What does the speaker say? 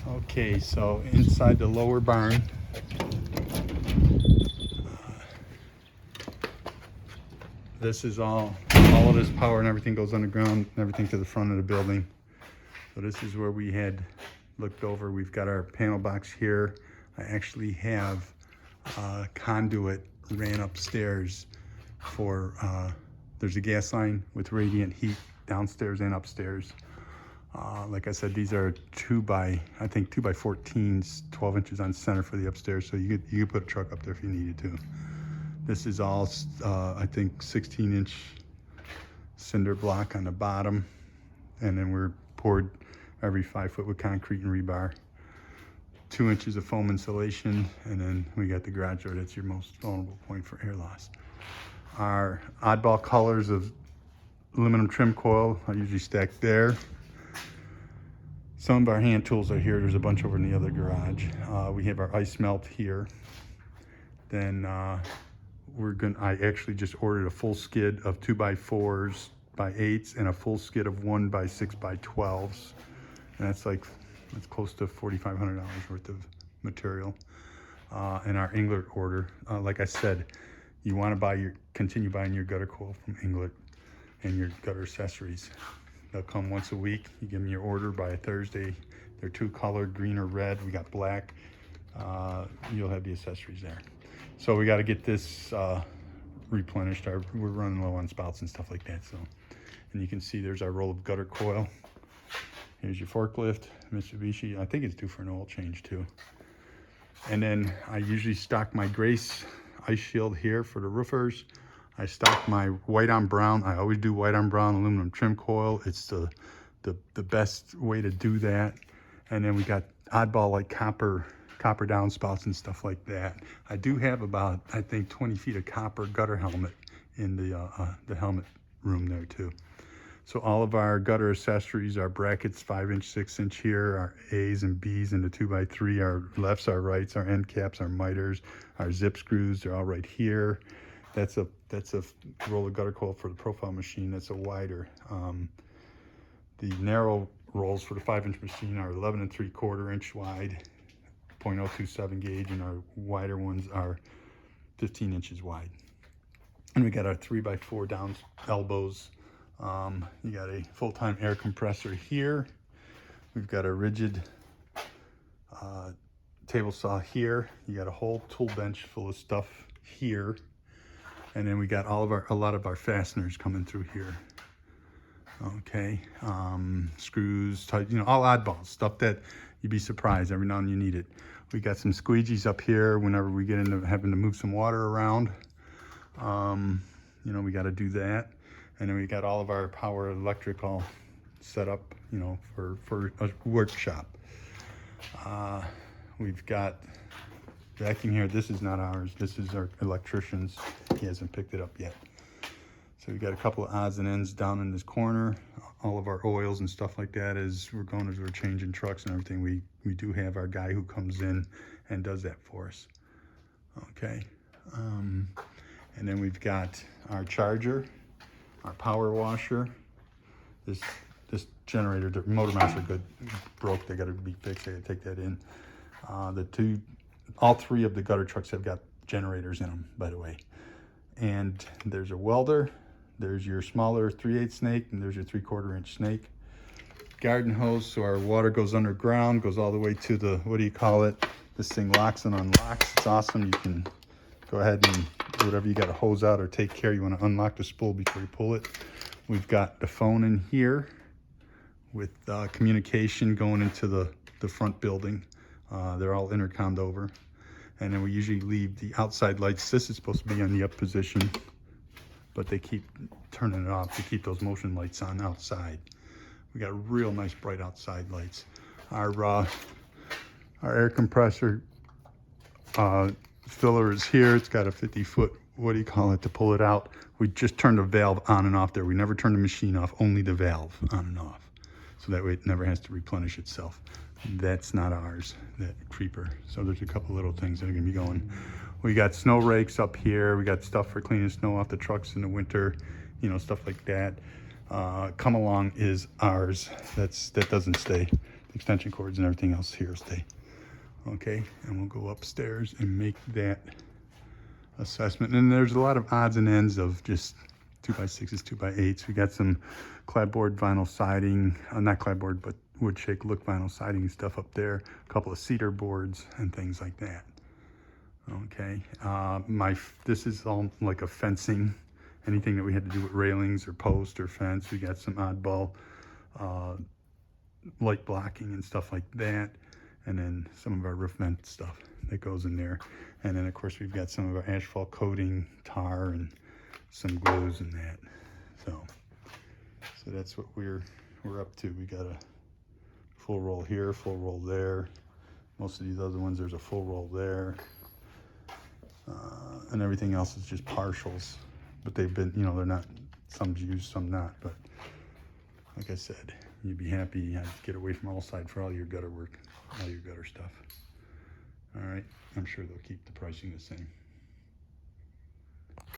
Okay, so inside the lower barn, this is all of this power and everything goes underground and everything to the front of the building. So this is where we had looked over. We've got our panel box here. I actually have conduit ran upstairs for, there's a gas line with radiant heat downstairs and upstairs. Like I said, these are 2x14s, 12 inches on center for the upstairs, so you could put a truck up there if you needed to. This is all, I think, 16-inch cinder block on the bottom, and then we're poured every 5 foot with concrete and rebar. 2 inches of foam insulation, and then we got the garage door. That's your most vulnerable point for air loss. Our oddball colors of aluminum trim coil are usually stacked there. Some of our hand tools are here. There's a bunch over in the other garage. We have our ice melt here. Then I actually just ordered a full skid of 2x4s by 8s and a full skid of 1x6 by 12s. And that's close to $4,500 worth of material. And our Englert order, like I said, you want to continue buying your gutter coil from Englert and your gutter accessories. They'll come once a week. You give them your order by a Thursday. They're 2-colored, green or red. We got black. You'll have the accessories there. So we got to get this replenished. We're running low on spouts and stuff like that. So, and you can see there's our roll of gutter coil. Here's your forklift, Mitsubishi. I think it's due for an oil change too. And then I usually stock my Grace ice shield here for the roofers. I stock my white on brown. I always do white on brown aluminum trim coil. It's the best way to do that. And then we got oddball like copper downspouts and stuff like that. I do have about, I think, 20 feet of copper gutter helmet in the helmet room there too. So all of our gutter accessories, our brackets, 5-inch, 6-inch here, our A's and B's in the 2x3, our lefts, our rights, our end caps, our miters, our zip screws, they're all right here. That's a roll of gutter coil for the profile machine. That's a wider. The narrow rolls for the 5-inch machine are 11 3/4 inch wide, 0.027 gauge, and our wider ones are 15 inches wide. And we got our 3x4 down elbows. You got a full-time air compressor here. We've got a rigid table saw here. You got a whole tool bench full of stuff here. And then we got a lot of our fasteners coming through here. Okay, screws, all oddballs, stuff that you'd be surprised every now and then you need it. We got some squeegees up here whenever we get into having to move some water around. We got to do that. And then we got all of our power electrical set up, for a workshop. We've got vacuum here. This is not ours. This is our electrician's. He hasn't picked it up yet. So we got a couple of odds and ends down in this corner. All of our oils and stuff like that as we're changing trucks and everything. We do have our guy who comes in and does that for us. Okay. And then we've got our charger, our power washer. This generator, the motor mounts are good, broke. They got to be fixed. They got to take that in. All 3 of the gutter trucks have got generators in them, by the way. And there's a welder. There's your smaller 3/8 snake, and there's your 3/4 inch snake. Garden hose, so our water goes underground, goes all the way to the, what do you call it? This thing locks and unlocks. It's awesome. You can go ahead and whatever you got to hose out or take care. You want to unlock the spool before you pull it. We've got the phone in here with communication going into the front building. They're all intercommed over. And then we usually leave the outside lights. This is supposed to be on the up position, but they keep turning it off to keep those motion lights on outside. We got real nice bright outside lights. Our air compressor filler is here. It's got a 50-foot, to pull it out. We just turned the valve on and off there. We never turned the machine off, only the valve on and off. So that way it never has to replenish itself. That's not ours, that creeper. So there's a couple little things that are gonna be going. We got snow rakes up here. We got stuff for cleaning snow off the trucks in the winter, stuff like that. Come Along is ours. That doesn't stay. extension cords and everything else here stay. Okay, and we'll go upstairs and make that assessment. And there's a lot of odds and ends of just 2x6s, 2x8s. We got some clapboard vinyl siding, not clapboard, but wood shake look vinyl siding and stuff up there. A couple of cedar boards and things like that. Okay, this is all like a fencing. Anything that we had to do with railings or post or fence. We got some oddball light blocking and stuff like that. And then some of our roof vent stuff that goes in there. And then of course we've got some of our asphalt coating, tar, and some glues and that. So that's what we're up to. We got a full roll here, full roll there. Most of these other ones, there's a full roll there. And everything else is just partials. But they've been, you know, they're not, some's used, some not. But like I said, you'd be happy you had to get away from Allside for all your gutter work, all your gutter stuff. All right, I'm sure they'll keep the pricing the same.